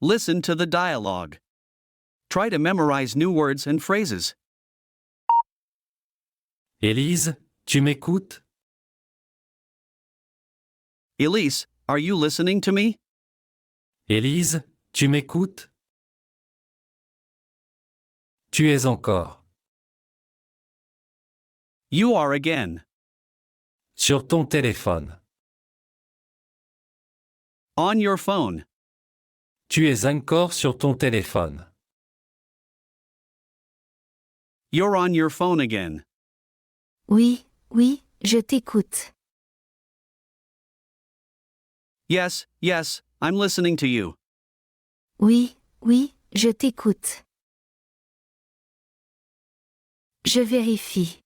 Listen to the dialogue. Try to memorize new words and phrases. Élise, tu m'écoutes? Élise, are you listening to me? Élise, tu m'écoutes? Tu es encore. You are again. Sur ton téléphone. On your phone. Tu es encore sur ton téléphone. You're on your phone again. Oui, oui, je t'écoute. Yes, yes, I'm listening to you. Oui, oui, je t'écoute. Je vérifie.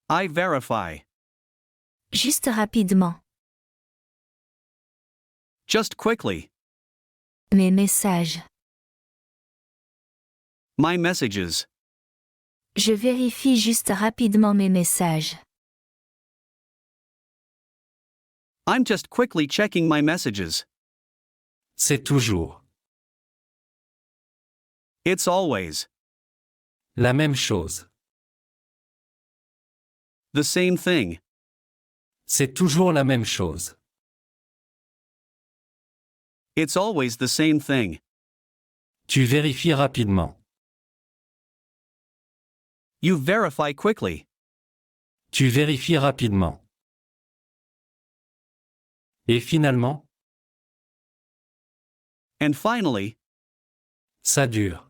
I verify. Juste rapidement. Just quickly. Mes messages. My messages. Je vérifie juste rapidement mes messages. I'm just quickly checking my messages. C'est toujours. It's always. La même chose. The same thing. C'est toujours la même chose. It's always the same thing. Tu vérifies rapidement. You verify quickly. Tu vérifies rapidement. Et finalement, And finally, ça dure.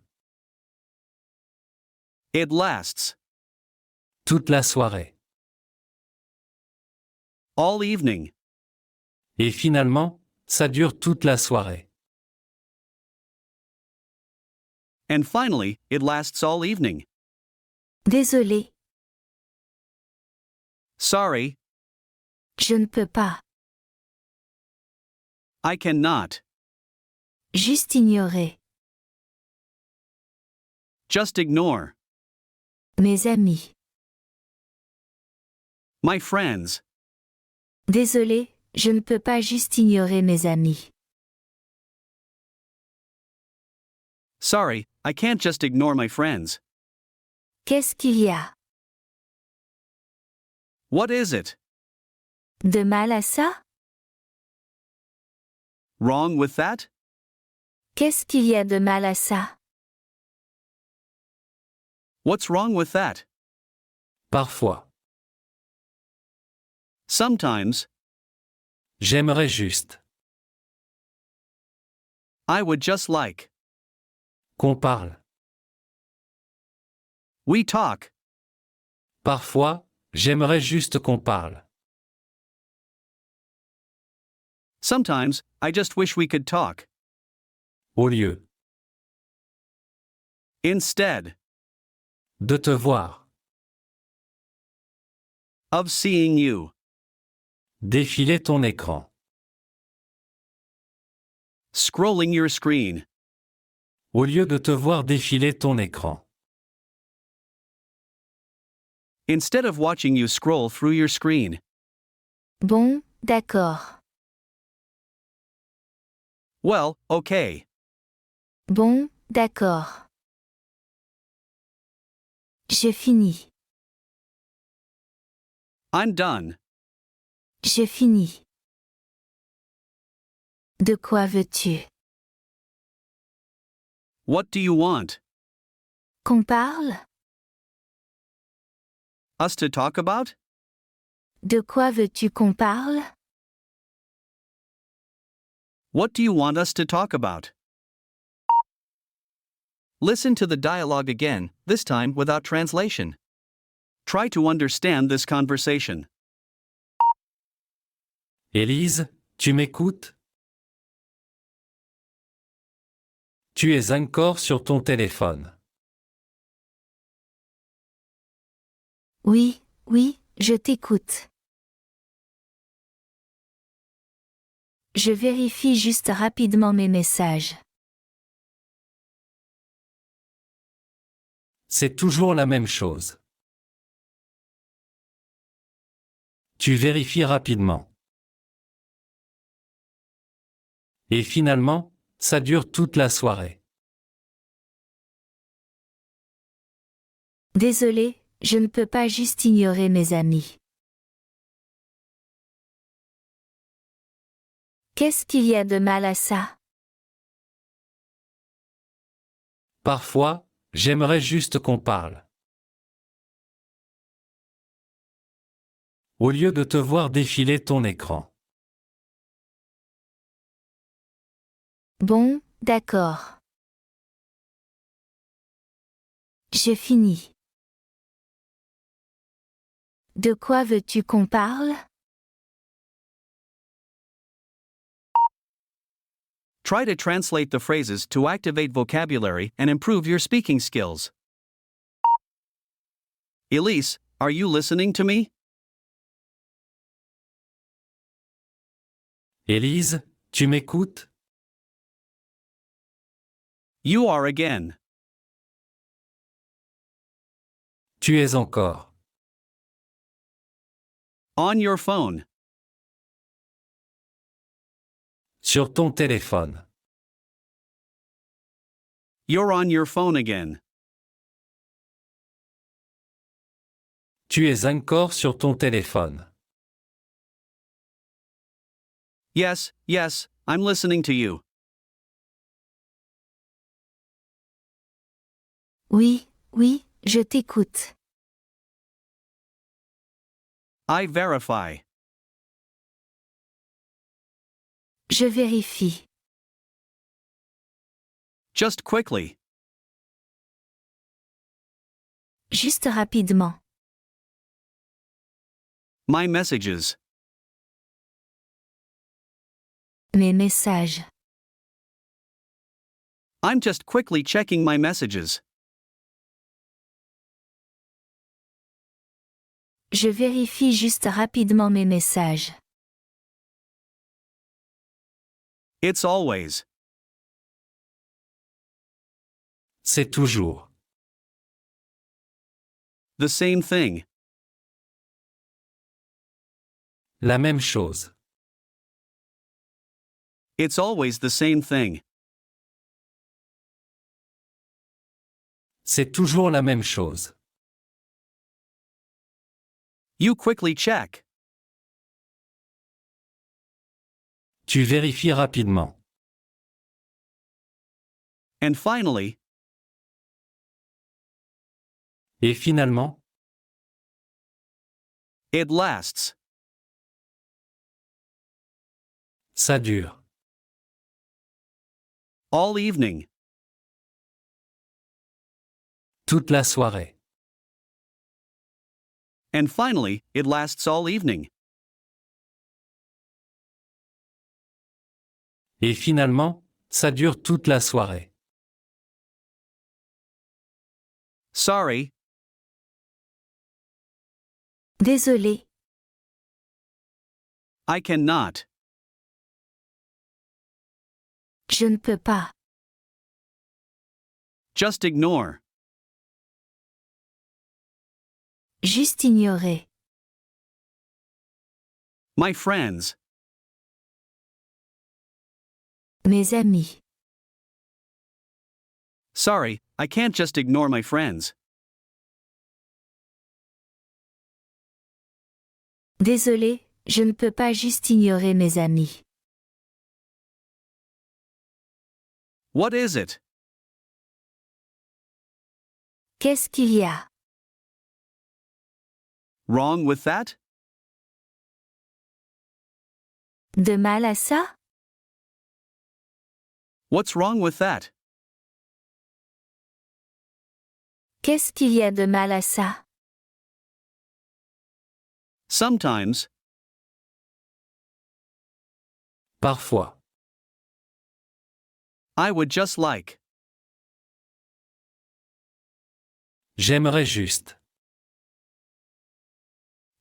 it lasts. Toute la soirée. All evening. Et finalement, ça dure toute la soirée. And finally, it lasts all evening. Désolé, Sorry, je ne peux pas. I cannot. Juste ignorer. Just ignore. Mes amis. My friends. Désolé, je ne peux pas juste ignorer mes amis. Sorry, I can't just ignore my friends. Qu'est-ce qu'il y a? What is it? De mal à ça? Wrong with that? Qu'est-ce qu'il y a de mal à ça? What's wrong with that? Parfois. Sometimes, J'aimerais juste I would just like. qu'on parle. We talk. Parfois, j'aimerais juste qu'on parle. Sometimes, I just wish we could talk. Au lieu Instead de te voir, of seeing you. défiler ton écran. Scrolling your screen. Au lieu de te voir défiler ton écran. Instead of watching you scroll through your screen. Bon, d'accord. Well, okay. Bon, d'accord. J'ai fini. I'm done. J'ai fini. De quoi veux-tu? What do you want? Qu'on parle? Us to talk about? De quoi veux-tu qu'on parle? What do you want us to talk about? Listen to the dialogue again, this time without translation. Try to understand this conversation. Élise, tu m'écoutes? Tu es encore sur ton téléphone. Oui, oui, je t'écoute. Je vérifie juste rapidement mes messages. C'est toujours la même chose. Tu vérifies rapidement. Et finalement, ça dure toute la soirée. Désolé, je ne peux pas juste ignorer mes amis. Qu'est-ce qu'il y a de mal à ça? Parfois, j'aimerais juste qu'on parle. Au lieu de te voir défiler ton écran. Bon, d'accord. J'ai fini. De quoi veux-tu qu'on parle? Try to translate the phrases to activate vocabulary and improve your speaking skills. Élise, are you listening to me? Élise, tu m'écoutes? You are again. Tu es encore. On your phone. Sur ton téléphone. You're on your phone again. Tu es encore sur ton téléphone. Yes, yes, I'm listening to you. Oui, oui, je t'écoute. I verify. Je vérifie. Just quickly. Juste rapidement. My messages. Mes messages. I'm just quickly checking my messages. Je vérifie juste rapidement mes messages. It's always. C'est toujours. The same thing. La même chose. It's always the same thing. C'est toujours la même chose. You quickly check. Tu vérifies rapidement. And finally, Et finalement, it lasts. ça dure. All evening. Toute la soirée. And finally, it lasts all evening. Et finalement, ça dure toute la soirée. Sorry. Désolé. I cannot. Je ne peux pas. Just ignore. Juste ignorer. My friends. Mes amis. Sorry, I can't just ignore my friends. Désolé, je ne peux pas juste ignorer mes amis. What is it? Qu'est-ce qu'il y a? Wrong with that? De mal à ça? What's wrong with that? Qu'est-ce qu'il y a de mal à ça? Sometimes. Parfois. I would just like. J'aimerais juste.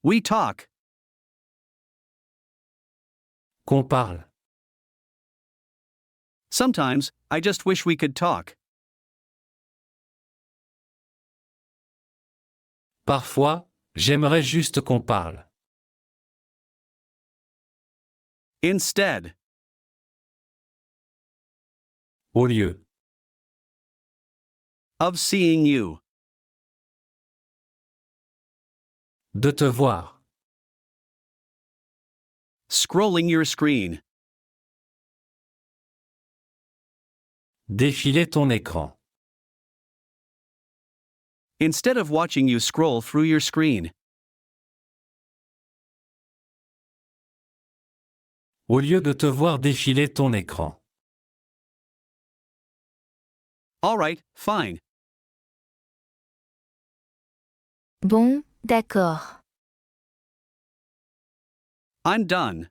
We talk. Qu'on parle. Sometimes, I just wish we could talk. Parfois, j'aimerais juste qu'on parle. Instead. Au lieu. Of seeing you. De te voir. Scrolling your screen. Défiler ton écran. Instead of watching you scroll through your screen. Au lieu de te voir défiler ton écran. All right, fine. Bon, d'accord. I'm done.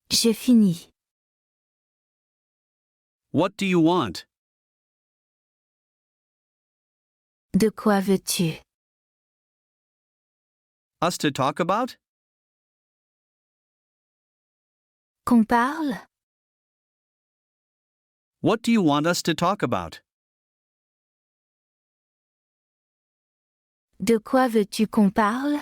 Je finis. What do you want? De quoi veux-tu? Us to talk about? Qu'on parle? What do you want us to talk about? De quoi veux-tu qu'on parle?